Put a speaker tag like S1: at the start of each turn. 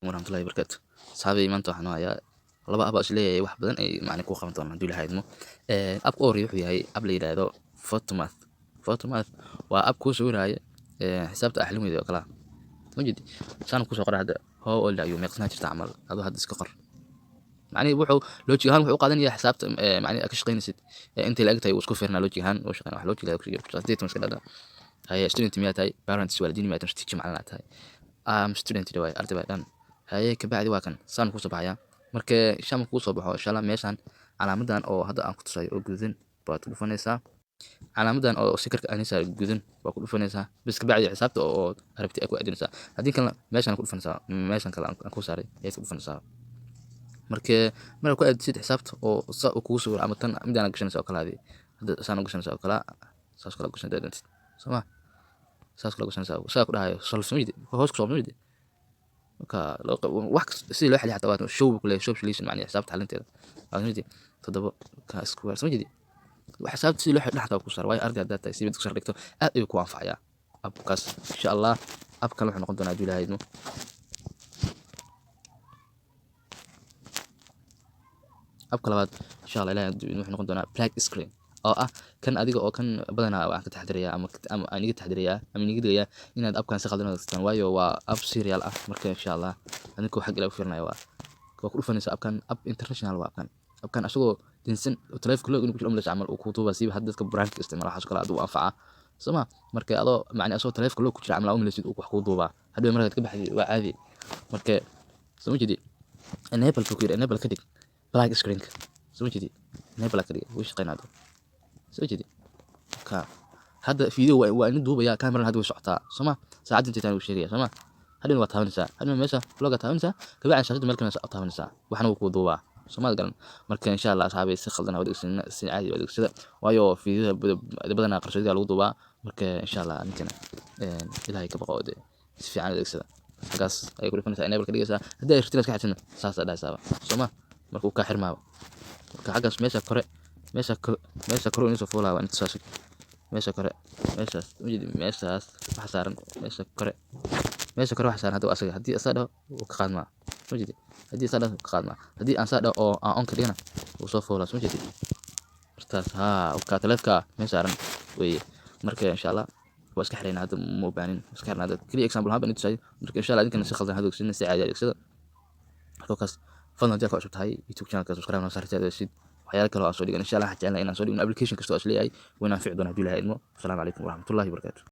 S1: warahmatullahi wabarakatuh. Saxaabay maanta waxaan hayaa laba app is leeyahay wax badan ay macna ku qaban doonaan hadii la haydmo. App oo wuxuu yahay app la yiraahdo Photomath. Photomath waa app ku sawiraya xisaabta axlimeeda oo kala majid saan ku soo qoray hadda how old are you meeqsana jirta camal adoo hadda iska qor macni wuxuu logic ahaan wuxuu qaadanayaa xisaabta macni ka shaqeynaysid inta la egtahay isku fiirna logic ahaan oo shaqeyn wax logic la ku jiro sidii iska dhada hay student miyaa tahay parents waalidiin miyaa tahay teacher macallin tahay student way arday baa dhan haye ka bacdi waa kan saan ku soo baxaya marka sham ku soo baxo insha Allah meeshan calaamadan oo hadda aan ku tusay oo gudan baad ku dhufanaysaa calaamadan oo sikarka anisa gudan waa ku dhufanaysaa bis ka bacdi xisaabta oo arabti ku aadinaysaa hadii kale meeshan ku dhufanaysaa meeshan kale aan ku saaray ay ku dhufanaysaa marka ku aadsid xisaabta oo sa ku soo ama tan midaan gashanaysaa oo kala hadda saan gashanaysaa oo kala saas kala gashanaysaa soma saas kala gashanaysaa saa ku dhahayo solve hoos ku soo mid ka wax si loo xaliyo xataa show kule show solution macni xisaabta xalinteeda aanidi todoba ka square soo jeedi wax xisaabta si loo xaliyo xataa ku saar way arday data si mid ku sar dhigto aad ay ku anfacaya abkaas insha Allah abkan wuxuu noqon doonaa Juulahaydmo abka labaad insha Allah ilaahay wuxuu noqon doonaa black screen oo ah kan adiga oo kan badanaa waan ka taxadiriyaa ama aniga taxadiriyaa ama aniga diyaa inaad abkan si qaldan adeegsataan waayo waa app serial ah marka insha Allah anigu xaq ila u fiirnayo waa ku dhufanaysa abkan app international waa abkan asagoo dinsan taleefanka loo ku jiro umla amal oo ku tuuba si had dadka brandka isticmaala waxa kala adu anfaca soma marka adoo macni asagoo taleefanka loo ku jiro amal umla sid wax ku duuba hadhow markaad ka baxday waa caadi marka soo jeedi enable ka dhig black screen soo jeedi enable ka dhig wix qeynado soo jeedi ka hadda video waa in duubaya camera hadda way socotaa soma saacad inta taan u sheegaya soma hadin waa taabanaysaa hadin meesha vlog taabanaysaa kabacdi shaashada meel kana taabanaysaa waxna uu ku duubaa soma galan marka insha Allah asxaabay si khaldan wada si caadi wada sida waayo video badana qarsoodiga lagu duubaa marka insha Allah ninkana ilaahay ka baqo si fiican wada sida hagaas ay ku dhifanaysaa enable ka dhigaysaa hadii ay ka xatin saas dhaasaba soma markuu ka xirmaabo marka hagaas meesha koro inuu soo foolaa inta saas meesha kore meeshaas waxa saaran meesha kore waxa saaran hadda asaga hadii asada uu ka qaadma soo jeedi hadii asada ka qaadma hadii aan sada oo aan on ka dhigana uu soo foolaa soo jeedi martaas ka taleefka meesha saaran way marka insha Allah waa iska xireyna hadda ma baanin iska xirna hadda kali example haba inta say marka insha Allah idinka si khaldan hadda si caadi adeegsada halkaas fadlan hadii aad ku cusub tahay YouTube channel ka subscribe na saarteeda waxyaalo kale oo aan soo dhigan insha Allah waxaan jeclahay inaan soo dhigo application kasto oo isleeyahay wayna anfici doona hadii la haydmo. Assalaamu calaykum waraxmatullaahi wabarakaatuh.